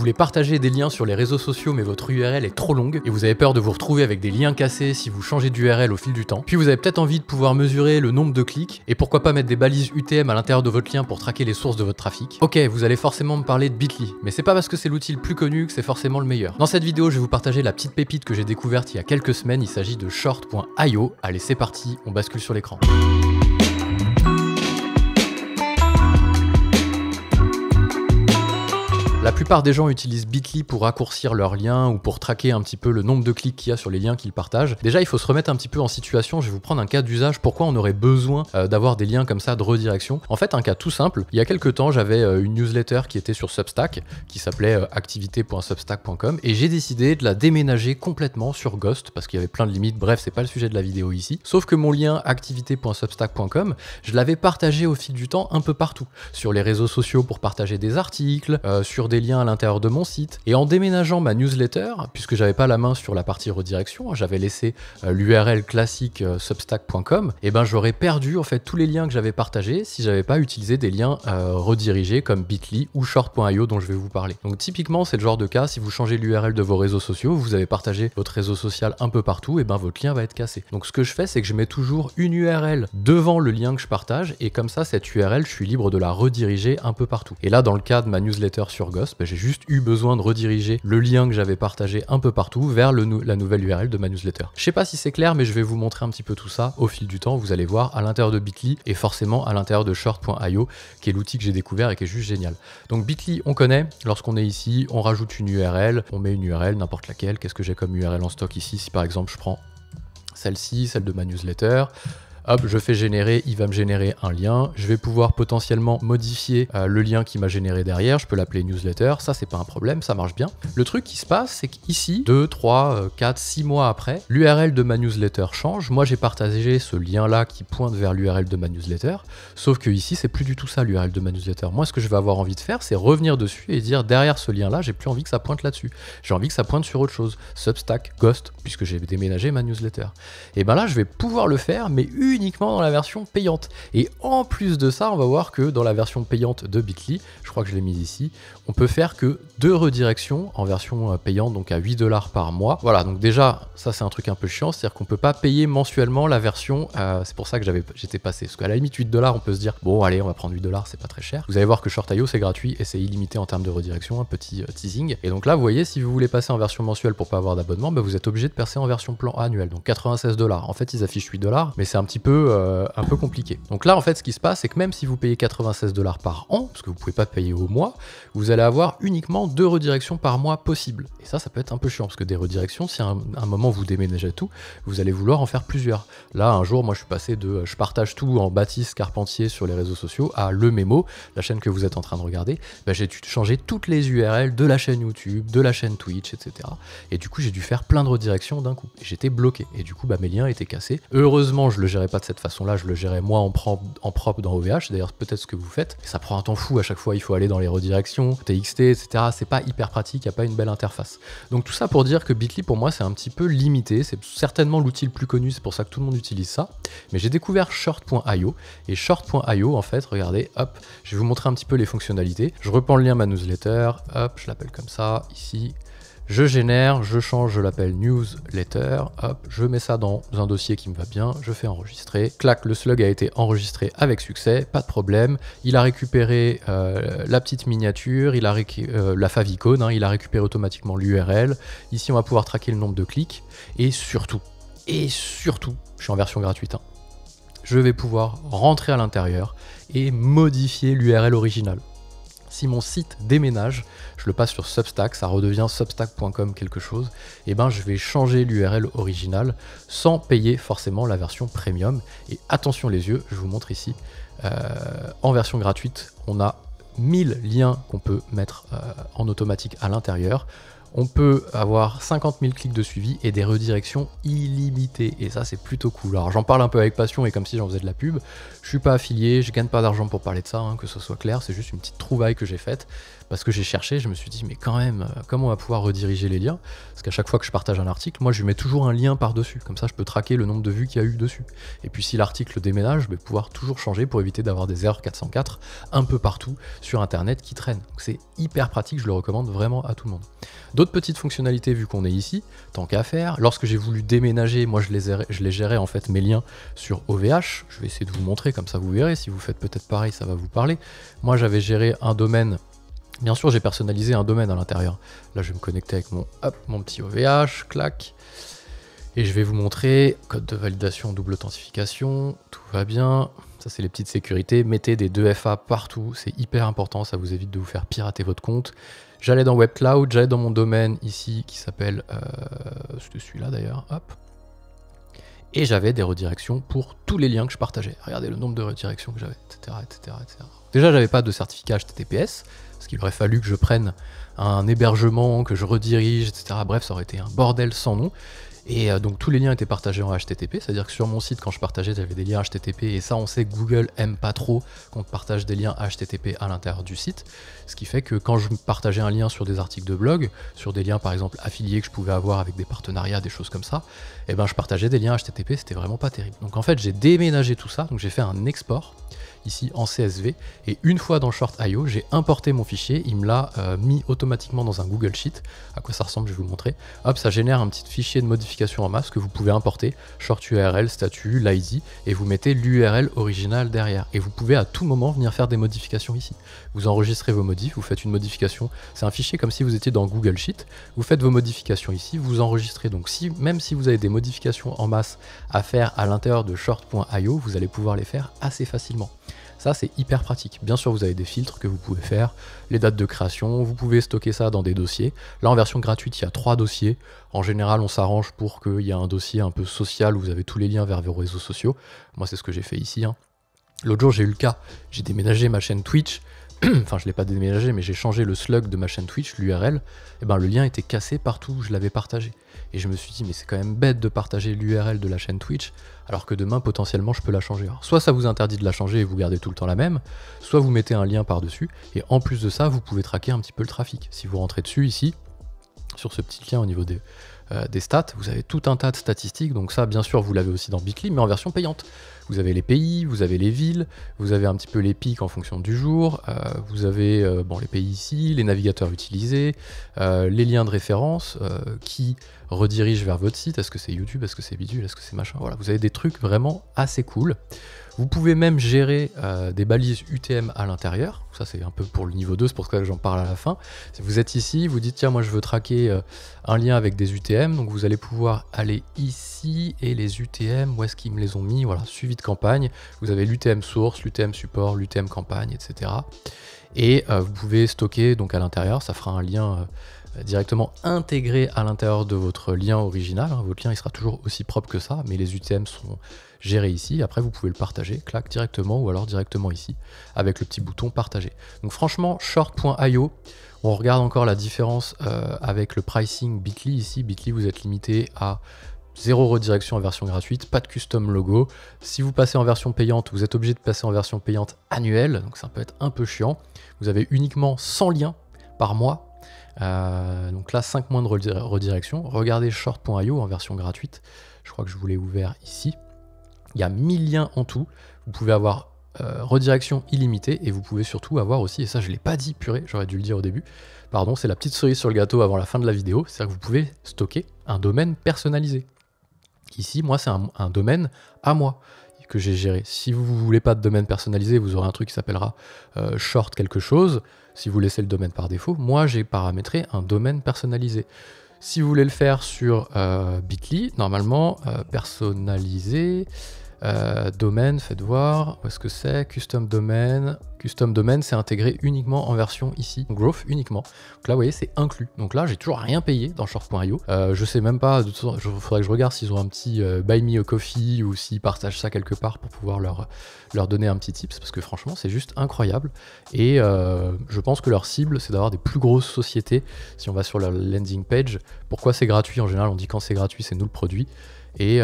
voulez partager des liens sur les réseaux sociaux mais votre URL est trop longue et vous avez peur de vous retrouver avec des liens cassés si vous changez d'URL au fil du temps. Puis vous avez peut-être envie de pouvoir mesurer le nombre de clics et pourquoi pas mettre des balises UTM à l'intérieur de votre lien pour traquer les sources de votre trafic. Ok, vous allez forcément me parler de Bitly, mais c'est pas parce que c'est l'outil le plus connu que c'est forcément le meilleur. Dans cette vidéo, je vais vous partager la petite pépite que j'ai découverte il y a quelques semaines, il s'agit de short.io. Allez, c'est parti, on bascule sur l'écran. La plupart des gens utilisent Bitly pour raccourcir leurs liens ou pour traquer un petit peu le nombre de clics qu'il y a sur les liens qu'ils partagent. Déjà, il faut se remettre un petit peu en situation. Je vais vous prendre un cas d'usage. Pourquoi on aurait besoin d'avoir des liens comme ça de redirection? En fait, un cas tout simple. Il y a quelques temps, j'avais une newsletter qui était sur Substack, qui s'appelait activité.substack.com, et j'ai décidé de la déménager complètement sur Ghost parce qu'il y avait plein de limites. Bref, c'est pas le sujet de la vidéo ici. Sauf que mon lien activité.substack.com, je l'avais partagé au fil du temps un peu partout. Sur les réseaux sociaux pour partager des articles, sur des liens à l'intérieur de mon site. Et en déménageant ma newsletter, puisque j'avais pas la main sur la partie redirection, j'avais laissé l'URL classique substack.com, et ben j'aurais perdu en fait tous les liens que j'avais partagés si j'avais pas utilisé des liens redirigés comme Bitly ou short.io dont je vais vous parler. Donc typiquement c'est le genre de cas, si vous changez l'URL de vos réseaux sociaux, vous avez partagé votre réseau social un peu partout, et ben votre lien va être cassé. Donc ce que je fais, c'est que je mets toujours une URL devant le lien que je partage, et comme ça cette URL, je suis libre de la rediriger un peu partout. Et là dans le cas de ma newsletter sur Ghost, j'ai juste eu besoin de rediriger le lien que j'avais partagé un peu partout vers la nouvelle URL de ma newsletter. Je sais pas si c'est clair, mais je vais vous montrer un petit peu tout ça au fil du temps. Vous allez voir à l'intérieur de Bitly et forcément à l'intérieur de short.io, qui est l'outil que j'ai découvert et qui est juste génial. Donc Bitly, on connaît. Lorsqu'on est ici, on rajoute une URL, on met une URL, n'importe laquelle. Qu'est-ce que j'ai comme URL en stock ici? Si par exemple je prends celle-ci, celle de ma newsletter, hop, je fais générer, il va me générer un lien. Je vais pouvoir potentiellement modifier le lien qui m'a généré derrière. Je peux l'appeler newsletter, ça c'est pas un problème, ça marche bien. Le truc qui se passe, c'est qu'ici, 2, 3, 4, 6 mois après, l'URL de ma newsletter change. Moi j'ai partagé ce lien-là qui pointe vers l'URL de ma newsletter, sauf que ici c'est plus du tout ça l'URL de ma newsletter. Moi ce que je vais avoir envie de faire, c'est revenir dessus et dire derrière ce lien-là, j'ai plus envie que ça pointe là-dessus. J'ai envie que ça pointe sur autre chose. Substack, Ghost, puisque j'ai déménagé ma newsletter. Et ben là je vais pouvoir le faire, mais uniquement dans la version payante. Et en plus de ça, on va voir que dans la version payante de Bitly, je crois que je l'ai mis ici, on peut faire que 2 redirections en version payante, donc à 8 $ par mois. Voilà, donc déjà, ça c'est un truc un peu chiant, c'est-à-dire qu'on peut pas payer mensuellement la version, c'est pour ça que j'étais passé. Parce qu'à la limite, 8 $, on peut se dire, bon allez, on va prendre 8 $, c'est pas très cher. Vous allez voir que short.io c'est gratuit et c'est illimité en termes de redirection, un petit teasing. Et donc là, vous voyez, si vous voulez passer en version mensuelle pour pas avoir d'abonnement, bah, vous êtes obligé de passer en version plan annuel, donc 96 $. En fait, ils affichent 8 $, mais c'est un peu compliqué. Donc là, en fait, ce qui se passe, c'est que même si vous payez 96 $ par an, parce que vous pouvez pas payer au mois, vous allez avoir uniquement 2 redirections par mois possibles. Et ça peut être un peu chiant, parce que des redirections, si à un moment vous déménagez tout, vous allez vouloir en faire plusieurs. Là, un jour, moi, je suis passé de je partage tout en Baptiste Carpentier sur les réseaux sociaux à Le Mémo, la chaîne que vous êtes en train de regarder. Bah, j'ai dû changer toutes les URL de la chaîne YouTube, de la chaîne Twitch, etc. Et du coup, j'ai dû faire plein de redirections d'un coup. Et j'étais bloqué. Et du coup, bah, mes liens étaient cassés. Heureusement, je le gérais pas de cette façon-là, je le gérais moi en propre dans OVH, d'ailleurs peut-être ce que vous faites. Ça prend un temps fou, à chaque fois il faut aller dans les redirections, TXT, etc. C'est pas hyper pratique, il n'y a pas une belle interface. Donc tout ça pour dire que Bitly pour moi c'est un petit peu limité, c'est certainement l'outil le plus connu, c'est pour ça que tout le monde utilise ça. Mais j'ai découvert short.io, et short.io en fait, regardez, hop, je vais vous montrer un petit peu les fonctionnalités. Je reprends le lien ma newsletter, hop, je l'appelle comme ça, ici. Je génère, je change, je l'appelle newsletter, hop, je mets ça dans un dossier qui me va bien, je fais enregistrer, clac, le slug a été enregistré avec succès, pas de problème, il a récupéré la petite miniature, il a la favicon, hein, il a récupéré automatiquement l'URL, ici on va pouvoir traquer le nombre de clics, et surtout, je suis en version gratuite, hein, je vais pouvoir rentrer à l'intérieur et modifier l'URL originale. Si mon site déménage, je le passe sur Substack, ça redevient substack.com quelque chose, et ben je vais changer l'URL originale sans payer forcément la version premium. Et attention les yeux, je vous montre ici, en version gratuite, on a 1000 liens qu'on peut mettre en automatique à l'intérieur. On peut avoir 50 000 clics de suivi et des redirections illimitées. Et ça, c'est plutôt cool. Alors, j'en parle un peu avec passion et comme si j'en faisais de la pub. Je suis pas affilié, je gagne pas d'argent pour parler de ça, hein, que ce soit clair. C'est juste une petite trouvaille que j'ai faite. Parce que j'ai cherché, je me suis dit, mais quand même, comment on va pouvoir rediriger les liens? Parce qu'à chaque fois que je partage un article, moi, je lui mets toujours un lien par-dessus. Comme ça, je peux traquer le nombre de vues qu'il y a eu dessus. Et puis, si l'article déménage, je vais pouvoir toujours changer pour éviter d'avoir des erreurs 404 un peu partout sur Internet qui traînent. Donc, c'est hyper pratique, je le recommande vraiment à tout le monde. D'autres petites fonctionnalités, vu qu'on est ici, tant qu'à faire. Lorsque j'ai voulu déménager, moi, je les gérais, en fait, mes liens sur OVH. Je vais essayer de vous montrer, comme ça, vous verrez. Si vous faites peut-être pareil, ça va vous parler. Moi, j'avais géré un domaine. Bien sûr, j'ai personnalisé un domaine à l'intérieur. Là, je vais me connecter avec mon petit OVH, clac. Et je vais vous montrer, code de validation, double authentification, tout va bien. Ça, c'est les petites sécurités. Mettez des 2FA partout, c'est hyper important, ça vous évite de vous faire pirater votre compte. J'allais dans WebCloud, j'allais dans mon domaine ici, qui s'appelle, c'est celui-là d'ailleurs, hop. Et j'avais des redirections pour tous les liens que je partageais. Regardez le nombre de redirections que j'avais, etc., etc., etc. Déjà, j'avais pas de certificat HTTPS, parce qu'il aurait fallu que je prenne un hébergement, que je redirige, etc. Bref, ça aurait été un bordel sans nom. Et donc tous les liens étaient partagés en HTTP, c'est-à-dire que sur mon site, quand je partageais, j'avais des liens HTTP, et ça, on sait que Google aime pas trop qu'on partage des liens HTTP à l'intérieur du site, ce qui fait que quand je partageais un lien sur des articles de blog, sur des liens par exemple affiliés que je pouvais avoir avec des partenariats, des choses comme ça, et ben je partageais des liens HTTP, c'était vraiment pas terrible. Donc en fait, j'ai déménagé tout ça, donc j'ai fait un export, ici en CSV, et une fois dans Short.io, j'ai importé mon fichier, il me l'a mis automatiquement dans un Google Sheet. À quoi ça ressemble, je vais vous le montrer. Hop, ça génère un petit fichier de modification en masse que vous pouvez importer, short URL, statut, l'ID, et vous mettez l'URL originale derrière. Et vous pouvez à tout moment venir faire des modifications ici. Vous enregistrez vos modifs, vous faites une modification, c'est un fichier comme si vous étiez dans Google Sheet, vous faites vos modifications ici, vous enregistrez. Donc même si vous avez des modifications en masse à faire à l'intérieur de short.io, vous allez pouvoir les faire assez facilement. Ça, c'est hyper pratique. Bien sûr, vous avez des filtres que vous pouvez faire, les dates de création, vous pouvez stocker ça dans des dossiers. Là, en version gratuite, il y a 3 dossiers. En général, on s'arrange pour qu'il y ait un dossier un peu social où vous avez tous les liens vers vos réseaux sociaux. Moi, c'est ce que j'ai fait ici, hein. L'autre jour, j'ai eu le cas. J'ai déménagé ma chaîne Twitch. Enfin, je ne l'ai pas déménagé, mais j'ai changé le slug de ma chaîne Twitch, l'URL. Et ben, le lien était cassé partout où je l'avais partagé. Et je me suis dit, mais c'est quand même bête de partager l'URL de la chaîne Twitch, alors que demain, potentiellement, je peux la changer. Alors, soit ça vous interdit de la changer et vous gardez tout le temps la même, soit vous mettez un lien par-dessus, et en plus de ça, vous pouvez traquer un petit peu le trafic. Si vous rentrez dessus, ici, sur ce petit lien au niveau des stats, vous avez tout un tas de statistiques, donc ça, bien sûr, vous l'avez aussi dans Bitly, mais en version payante. Vous avez les pays, vous avez les villes, vous avez un petit peu les pics en fonction du jour, vous avez les pays ici, les navigateurs utilisés, les liens de référence qui redirigent vers votre site, est-ce que c'est YouTube, est-ce que c'est bidule, est-ce que c'est machin, voilà, vous avez des trucs vraiment assez cool. Vous pouvez même gérer des balises UTM à l'intérieur, ça c'est un peu pour le niveau 2, c'est pour ça que j'en parle à la fin. Si vous êtes ici, vous dites tiens moi je veux traquer un lien avec des UTM, donc vous allez pouvoir aller ici et les UTM, où est-ce qu'ils me les ont mis, voilà, suivi de campagne, vous avez l'UTM source, l'UTM support, l'UTM campagne, etc. Et vous pouvez stocker donc à l'intérieur, ça fera un lien directement intégré à l'intérieur de votre lien original, hein. Votre lien il sera toujours aussi propre que ça, mais les UTM sont gérés ici, après vous pouvez le partager, clac, directement, ou alors directement ici, avec le petit bouton partager. Donc franchement, short.io, on regarde encore la différence avec le pricing Bitly, ici, Bitly vous êtes limité à 0 redirection en version gratuite, pas de custom logo. Si vous passez en version payante, vous êtes obligé de passer en version payante annuelle, donc ça peut être un peu chiant. Vous avez uniquement 100 liens par mois, donc là 5 mois de redirection. Regardez short.io en version gratuite, je crois que je vous l'ai ouvert ici. Il y a 1000 liens en tout, vous pouvez avoir redirection illimitée et vous pouvez surtout avoir aussi, et ça je ne l'ai pas dit, purée, j'aurais dû le dire au début, pardon, c'est la petite cerise sur le gâteau avant la fin de la vidéo, c'est-à-dire que vous pouvez stocker un domaine personnalisé. Ici, moi, c'est un domaine à moi que j'ai géré. Si vous ne voulez pas de domaine personnalisé, vous aurez un truc qui s'appellera short quelque chose. Si vous laissez le domaine par défaut, moi, j'ai paramétré un domaine personnalisé. Si vous voulez le faire sur Bitly, normalement, personnalisé, Domaine, faites voir, où est-ce que c'est? Custom domaine. Custom domaine, c'est intégré uniquement en version ici, growth uniquement. Donc là, vous voyez, c'est inclus. Donc là, j'ai toujours rien payé dans short.io. Je sais même pas, il faudrait que je regarde s'ils ont un petit buy me a coffee ou s'ils partagent ça quelque part pour pouvoir leur donner un petit tips, parce que franchement, c'est juste incroyable. Et je pense que leur cible, c'est d'avoir des plus grosses sociétés. Si on va sur leur landing page, pourquoi c'est gratuit? En général, on dit quand c'est gratuit, c'est nous le produit. Et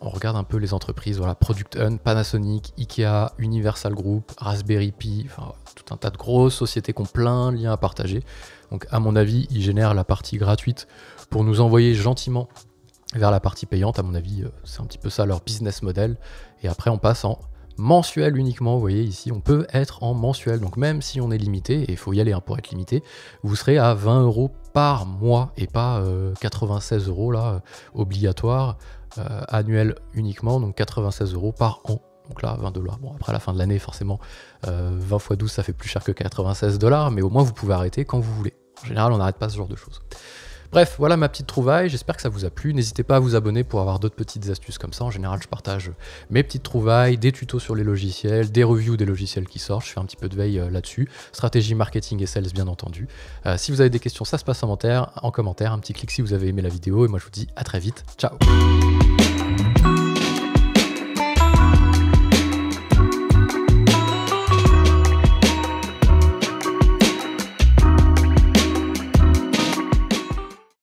on regarde un peu les entreprises, voilà, Product Hunt, Panasonic, Ikea, Universal Group, Raspberry Pi, enfin tout un tas de grosses sociétés qui ont plein de liens à partager. Donc à mon avis, ils génèrent la partie gratuite pour nous envoyer gentiment vers la partie payante. À mon avis, c'est un petit peu ça leur business model. Et après, on passe en mensuel uniquement. Vous voyez ici, on peut être en mensuel. Donc même si on est limité, et il faut y aller pour être limité, vous serez à 20 € par mois et pas 96 € là, obligatoire. Annuel uniquement, donc 96 € par an. Donc là, 20 $. Bon, après, à la fin de l'année, forcément, 20 x 12, ça fait plus cher que 96 $, mais au moins, vous pouvez arrêter quand vous voulez. En général, on n'arrête pas ce genre de choses. Bref, voilà ma petite trouvaille, j'espère que ça vous a plu. N'hésitez pas à vous abonner pour avoir d'autres petites astuces comme ça. En général, je partage mes petites trouvailles, des tutos sur les logiciels, des reviews des logiciels qui sortent. Je fais un petit peu de veille là-dessus. Stratégie marketing et sales, bien entendu. Si vous avez des questions, ça se passe en commentaire. Un petit clic si vous avez aimé la vidéo. Et moi, je vous dis à très vite. Ciao!